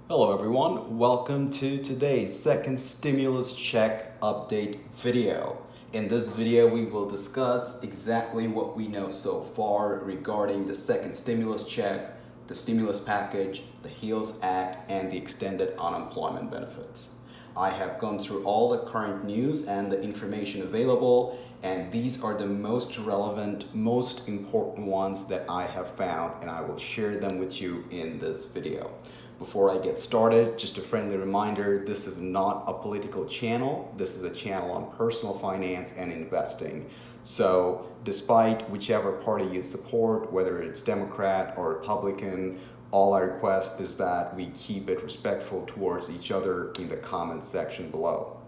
Hello everyone, welcome to today's second stimulus check update video. In this video we will discuss exactly what we know so far regarding the second stimulus check, the stimulus package, the HEALS Act, and the extended unemployment benefits. I have gone through all the current news and the information available, and these are the most relevant, most important ones that I have found, and I will share them with you in this video. Before I get started, just a friendly reminder, this is not a political channel. This is a channel on personal finance and investing. So despite whichever party you support, whether it's Democrat or Republican, all I request is that we keep it respectful towards each other in the comments section below.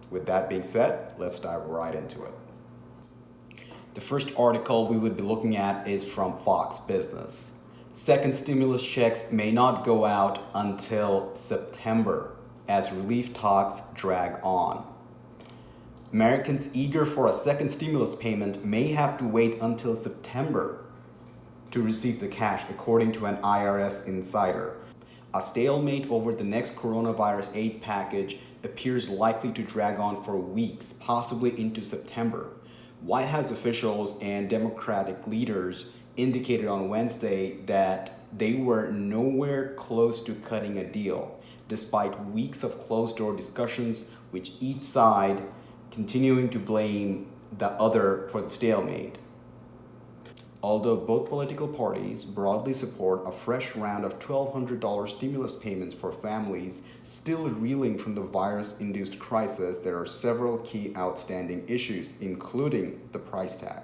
With that being said, let's dive right into it. The first article we would be looking at is from Fox Business. Second stimulus checks may not go out until September as relief talks drag on. Americans eager for a second stimulus payment may have to wait until September to receive the cash, according to an IRS insider. A stalemate over the next coronavirus aid package appears likely to drag on for weeks, possibly into September. White House officials and Democratic leaders indicated on Wednesday that they were nowhere close to cutting a deal, despite weeks of closed-door discussions, with each side continuing to blame the other for the stalemate. Although both political parties broadly support a fresh round of $1,200 stimulus payments for families still reeling from the virus-induced crisis, there are several key outstanding issues, including the price tag.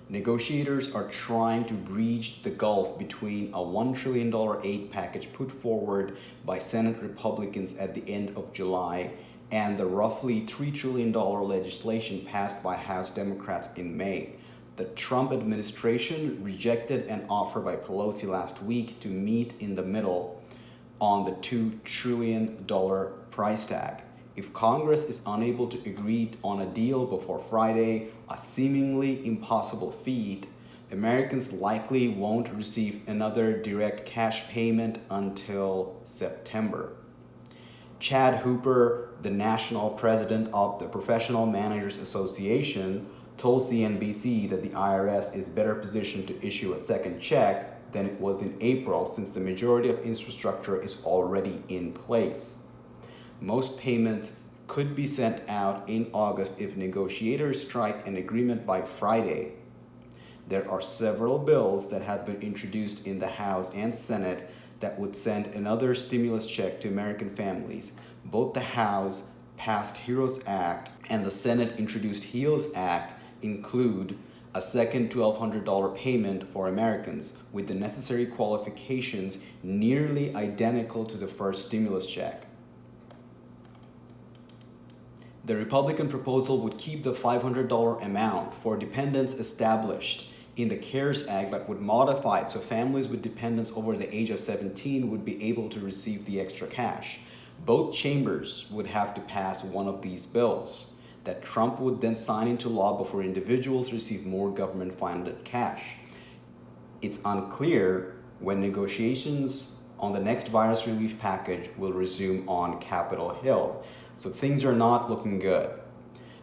Negotiators are trying to bridge the gulf between a $1 trillion aid package put forward by Senate Republicans at the end of July and the roughly $3 trillion legislation passed by House Democrats in May. The Trump administration rejected an offer by Pelosi last week to meet in the middle on the $2 trillion price tag. If Congress is unable to agree on a deal before Friday, a seemingly impossible feat, Americans likely won't receive another direct cash payment until September. Chad Hooper, the national president of the Professional Managers Association, told CNBC that the IRS is better positioned to issue a second check than it was in April, since the majority of infrastructure is already in place. Most payments could be sent out in August if negotiators strike an agreement by Friday. There are several bills that have been introduced in the House and Senate that would send another stimulus check to American families. Both the House passed HEROES Act and the Senate introduced HEALS Act include a second $1,200 payment for Americans, with the necessary qualifications nearly identical to the first stimulus check. The Republican proposal would keep the $500 amount for dependents established in the CARES Act, but would modify it so families with dependents over the age of 17 would be able to receive the extra cash. Both chambers would have to pass one of these bills that Trump would then sign into law before individuals receive more government-funded cash. It's unclear when negotiations on the next virus relief package will resume on Capitol Hill. So things are not looking good.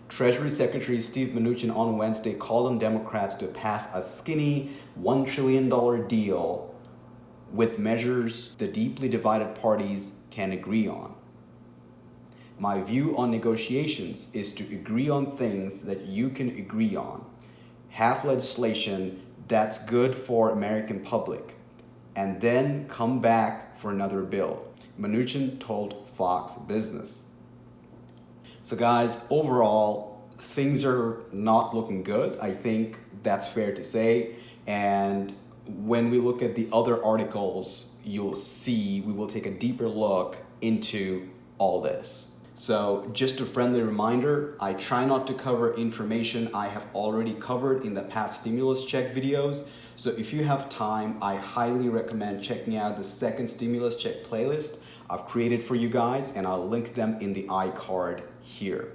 Treasury Secretary Steve Mnuchin on Wednesday called on Democrats to pass a skinny $1 trillion deal with measures the deeply divided parties can agree on. My view on negotiations is to agree on things that you can agree on. Have legislation that's good for American public, and then come back for another bill, Mnuchin told Fox Business. So guys, overall, things are not looking good. I think that's fair to say. And when we look at the other articles, you'll see we will take a deeper look into all this. So just a friendly reminder, I try not to cover information I have already covered in the past stimulus check videos. So if you have time, I highly recommend checking out the second stimulus check playlist I've created for you guys, and I'll link them in the iCard here.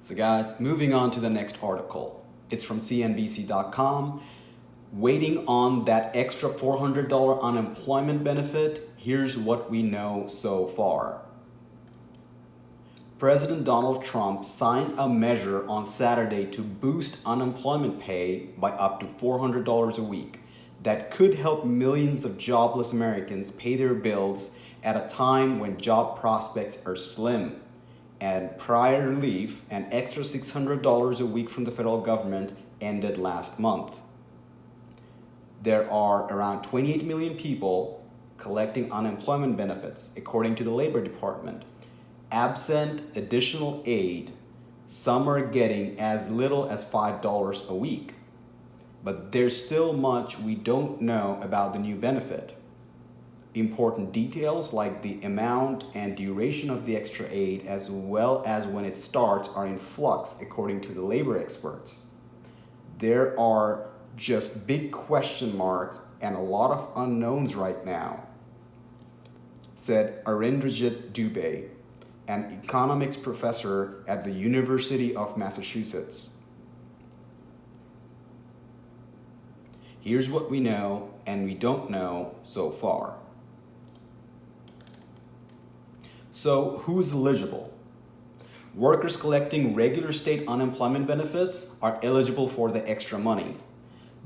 So guys, moving on to the next article. It's from CNBC.com. Waiting on that extra $400 unemployment benefit, here's what we know so far. President Donald Trump signed a measure on Saturday to boost unemployment pay by up to $400 a week that could help millions of jobless Americans pay their bills at a time when job prospects are slim. And prior relief, an extra $600 a week from the federal government ended last month. There are around 28 million people collecting unemployment benefits, according to the Labor Department. Absent additional aid, some are getting as little as $5 a week. But there's still much we don't know about the new benefit. Important details like the amount and duration of the extra aid, as well as when it starts, are in flux, according to the labor experts. There are just big question marks and a lot of unknowns right now, said Arindrajit Dubey, an economics professor at the University of Massachusetts. Here's what we know and we don't know so far. So, who's eligible? Workers collecting regular state unemployment benefits are eligible for the extra money.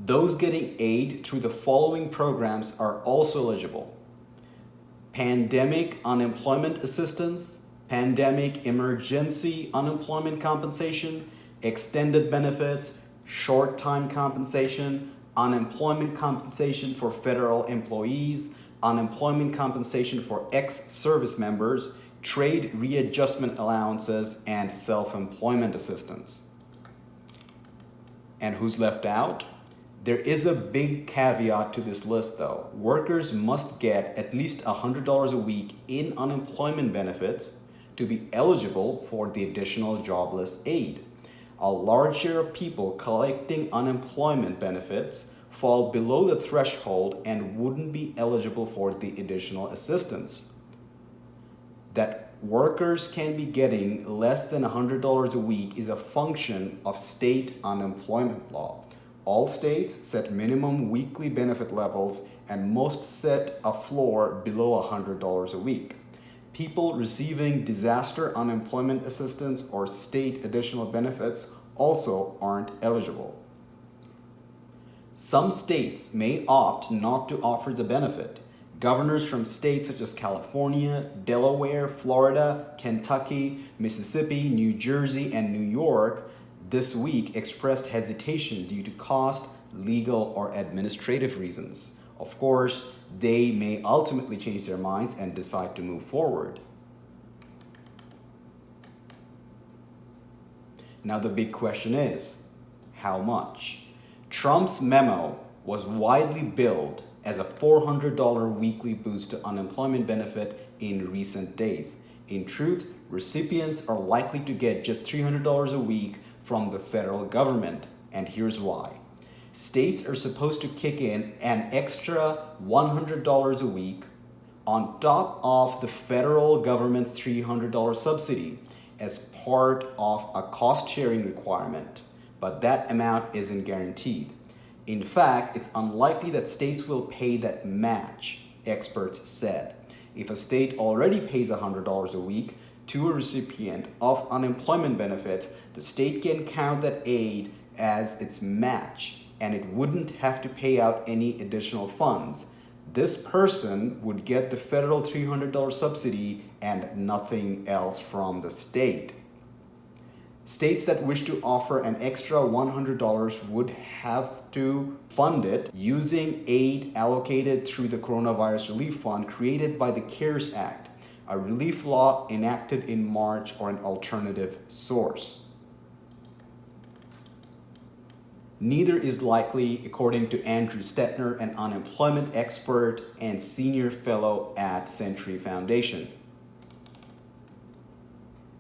Those getting aid through the following programs are also eligible: Pandemic Unemployment Assistance, Pandemic Emergency Unemployment Compensation, Extended Benefits, Short-Time Compensation, Unemployment Compensation for Federal Employees, Unemployment Compensation for ex-service members, Trade Readjustment Allowances, and Self-Employment Assistance. And who's left out? There is a big caveat to this list though. Workers must get at least $100 a week in unemployment benefits to be eligible for the additional jobless aid. A large share of people collecting unemployment benefits fall below the threshold and wouldn't be eligible for the additional assistance. That workers can be getting less than $100 a week is a function of state unemployment law. All states set minimum weekly benefit levels and most set a floor below $100 a week. People receiving disaster unemployment assistance or state additional benefits also aren't eligible. Some states may opt not to offer the benefit. Governors from states such as California, Delaware, Florida, Kentucky, Mississippi, New Jersey, and New York this week expressed hesitation due to cost, legal, or administrative reasons. Of course, they may ultimately change their minds and decide to move forward. Now the big question is, how much? Trump's memo was widely billed as a $400 weekly boost to unemployment benefit in recent days. In truth, recipients are likely to get just $300 a week from the federal government, and here's why. States are supposed to kick in an extra $100 a week on top of the federal government's $300 subsidy as part of a cost-sharing requirement, but that amount isn't guaranteed. In fact, it's unlikely that states will pay that match, experts said. If a state already pays $100 a week to a recipient of unemployment benefits, the state can count that aid as its match, and it wouldn't have to pay out any additional funds. This person would get the federal $300 subsidy and nothing else from the state. States that wish to offer an extra $100 would have to fund it using aid allocated through the Coronavirus Relief Fund created by the CARES Act, a relief law enacted in March, or an alternative source. Neither is likely, according to Andrew Stetner, an unemployment expert and senior fellow at Century Foundation.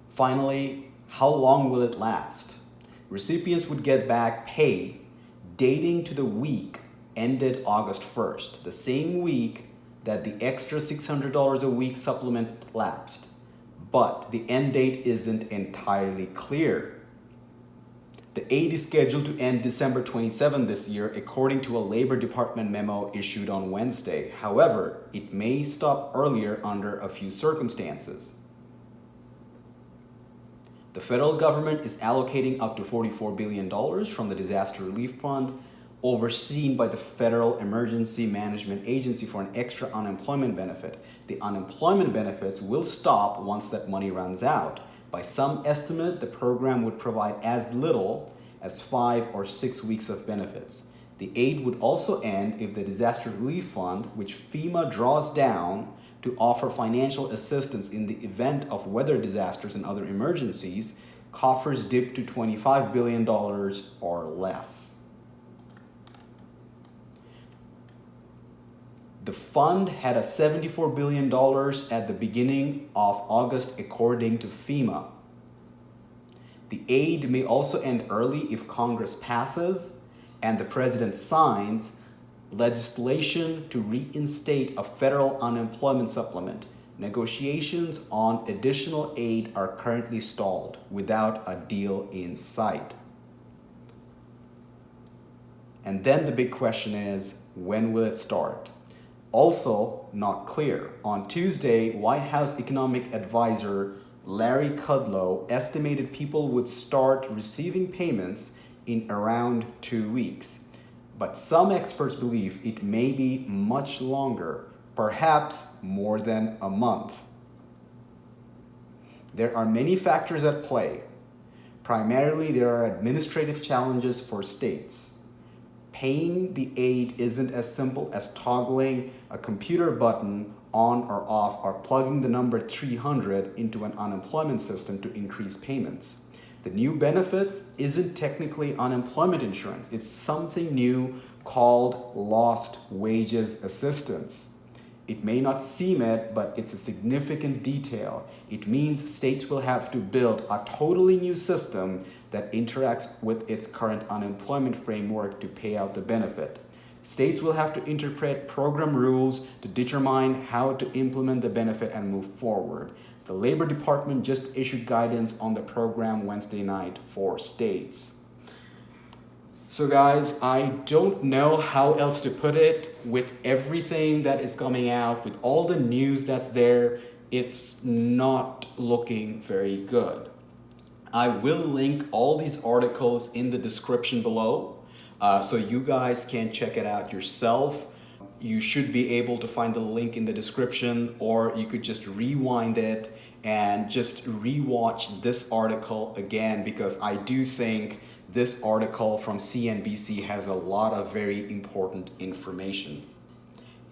Finally, how long will it last? Recipients would get back pay dating to the week ended August 1st, the same week that the extra $600 a week supplement lapsed. But the end date isn't entirely clear. The aid is scheduled to end December 27 this year, according to a Labor Department memo issued on Wednesday. However, it may stop earlier under a few circumstances. The federal government is allocating up to $44 billion from the Disaster Relief Fund, overseen by the Federal Emergency Management Agency, for an extra unemployment benefit. The unemployment benefits will stop once that money runs out. By some estimate, the program would provide as little as 5 or 6 weeks of benefits. The aid would also end if the Disaster Relief Fund, which FEMA draws down to offer financial assistance in the event of weather disasters and other emergencies, coffers dip to $25 billion or less. The fund had a $74 billion at the beginning of August, according to FEMA. The aid may also end early if Congress passes and the president signs legislation to reinstate a federal unemployment supplement. Negotiations on additional aid are currently stalled without a deal in sight. And then the big question is, when will it start? Also not clear. On Tuesday, White House economic advisor Larry Kudlow estimated people would start receiving payments in around 2 weeks. But some experts believe it may be much longer, perhaps more than a month. There are many factors at play. Primarily, there are administrative challenges for states. Paying the aid isn't as simple as toggling a computer button on or off or plugging the number 300 into an unemployment system to increase payments. The new benefits isn't technically unemployment insurance. It's something new called lost wages assistance. It may not seem it, but it's a significant detail. It means states will have to build a totally new system that interacts with its current unemployment framework to pay out the benefit. States will have to interpret program rules to determine how to implement the benefit and move forward. The Labor Department just issued guidance on the program Wednesday night for states. So guys, I don't know how else to put it. With everything that is coming out, with all the news that's there, it's not looking very good. I will link all these articles in the description below, so you guys can check it out yourself. You should be able to find the link in the description, or you could just rewind it and just rewatch this article again, because I do think this article from CNBC has a lot of very important information.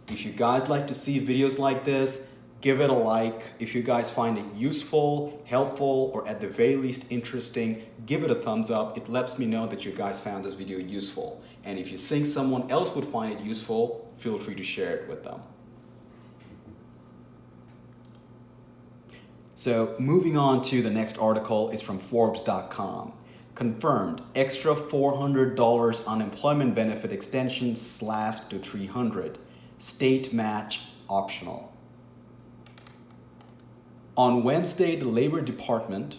If you guys like to see videos like this, give it a like. If you guys find it useful, helpful, or at the very least interesting, give it a thumbs up. It lets me know that you guys found this video useful. And if you think someone else would find it useful, feel free to share it with them. So moving on to the next article, is from Forbes.com. Confirmed, extra $400 unemployment benefit extension slashed to $300. State match optional. On Wednesday, the Labor Department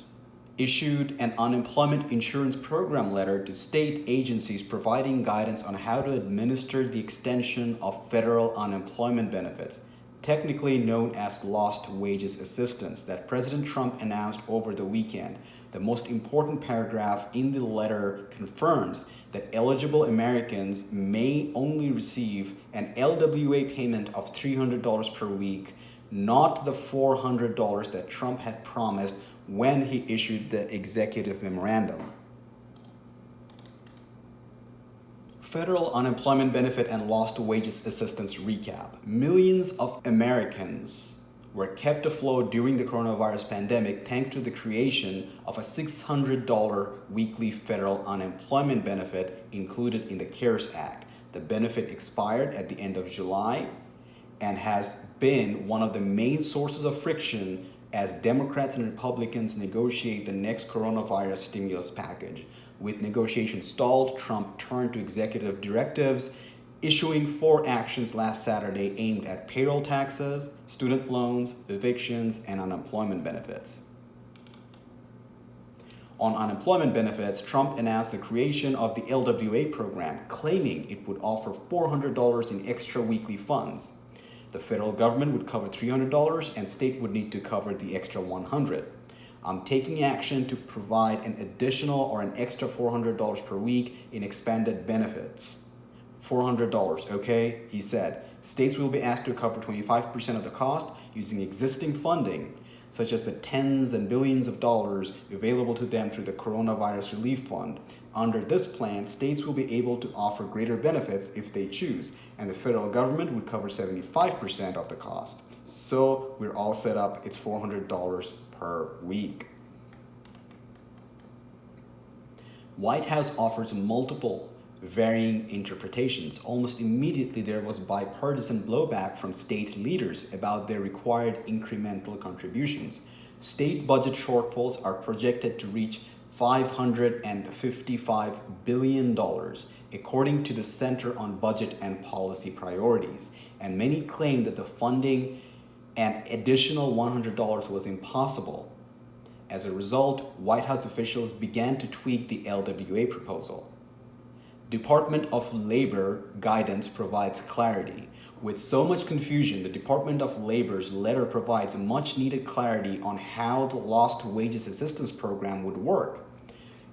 issued an unemployment insurance program letter to state agencies providing guidance on how to administer the extension of federal unemployment benefits, technically known as lost wages assistance, that President Trump announced over the weekend. The most important paragraph in the letter confirms that eligible Americans may only receive an LWA payment of $300 per week, not the $400 that Trump had promised when he issued the executive memorandum. Federal unemployment benefit and lost wages assistance recap. Millions of Americans were kept afloat during the coronavirus pandemic thanks to the creation of a $600 weekly federal unemployment benefit included in the CARES Act. The benefit expired at the end of July and has been one of the main sources of friction as Democrats and Republicans negotiate the next coronavirus stimulus package. With negotiations stalled, Trump turned to executive directives, issuing 4 actions last Saturday aimed at payroll taxes, student loans, evictions, and unemployment benefits. On unemployment benefits, Trump announced the creation of the LWA program, claiming it would offer $400 in extra weekly funds. The federal government would cover $300 and state would need to cover the extra $100. I'm taking action to provide an additional or an extra $400 per week in expanded benefits. $400, okay? He said. States will be asked to cover 25% of the cost using existing funding, such as the tens and billions of dollars available to them through the Coronavirus Relief Fund. Under this plan, states will be able to offer greater benefits if they choose, and the federal government would cover 75% of the cost. So we're all set up, it's $400 per week. White House offers multiple varying interpretations. Almost immediately there was bipartisan blowback from state leaders about their required incremental contributions. State budget shortfalls are projected to reach $555 billion, according to the Center on Budget and Policy Priorities, and many claim that the funding an additional $100 was impossible. As a result, White House officials began to tweak the LWA proposal. Department of Labor guidance provides clarity. With so much confusion, the Department of Labor's letter provides much needed clarity on how the Lost Wages Assistance Program would work.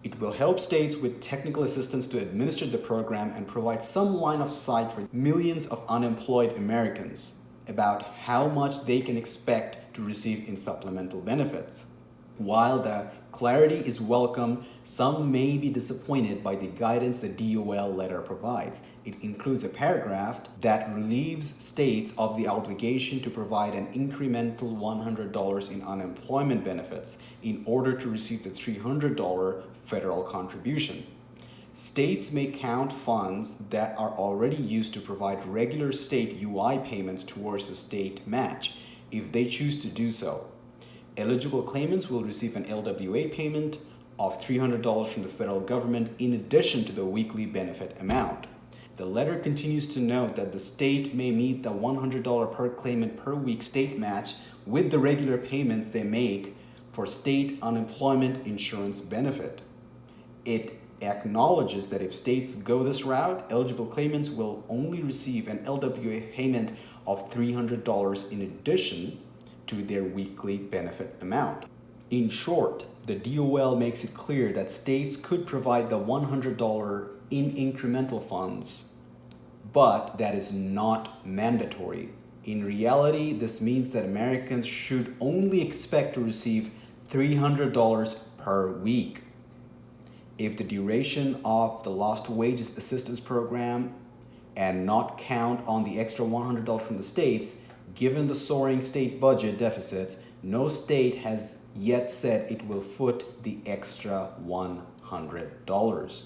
It will help states with technical assistance to administer the program and provide some line of sight for millions of unemployed Americans about how much they can expect to receive in supplemental benefits. While the clarity is welcome, some may be disappointed by the guidance the DOL letter provides. It includes a paragraph that relieves states of the obligation to provide an incremental $100 in unemployment benefits in order to receive the $300 federal contribution. States may count funds that are already used to provide regular state UI payments towards the state match if they choose to do so. Eligible claimants will receive an LWA payment of $300 from the federal government in addition to the weekly benefit amount. The letter continues to note that the state may meet the $100 per claimant per week state match with the regular payments they make for state unemployment insurance benefit. It acknowledges that if states go this route, eligible claimants will only receive an LWA payment of $300 in addition to their weekly benefit amount. In short, the DOL makes it clear that states could provide the $100 in incremental funds, but that is not mandatory. In reality, this means that Americans should only expect to receive $300 per week. If the duration of the Lost Wages Assistance Program and not count on the extra $100 from the states, given the soaring state budget deficits, no state has yet said it will foot the extra $100.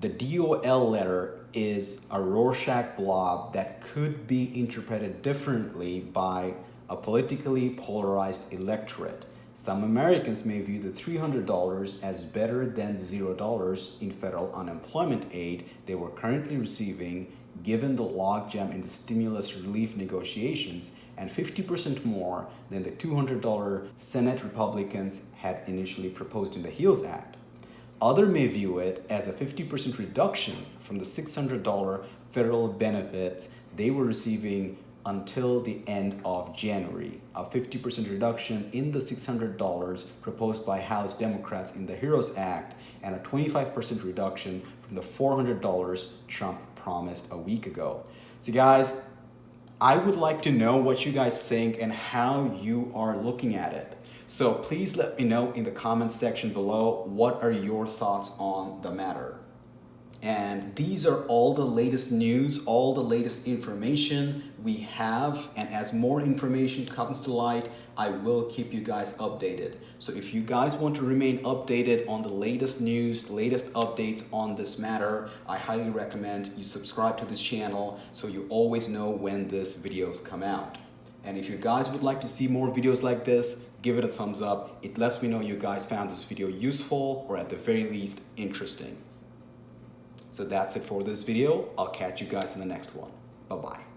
The DOL letter is a Rorschach blob that could be interpreted differently by a politically polarized electorate. Some Americans may view the $300 as better than $0 in federal unemployment aid they were currently receiving, given the logjam in the stimulus relief negotiations, and 50% more than the $200 Senate Republicans had initially proposed in the HEALS Act. Others may view it as a 50% reduction from the $600 federal benefits they were receiving until the end of January, a 50% reduction in the $600 proposed by House Democrats in the HEROES Act, and a 25% reduction from the $400 Trump promised a week ago. So guys, I would like to know what you guys think and how you are looking at it. So please let me know in the comments section below, what are your thoughts on the matter? And these are all the latest news, all the latest information we have. And as more information comes to light, I will keep you guys updated. So if you guys want to remain updated on the latest news, latest updates on this matter, I highly recommend you subscribe to this channel so you always know when these videos come out. And if you guys would like to see more videos like this, give it a thumbs up. It lets me know you guys found this video useful or at the very least interesting. So that's it for this video. I'll catch you guys in the next one. Bye-bye.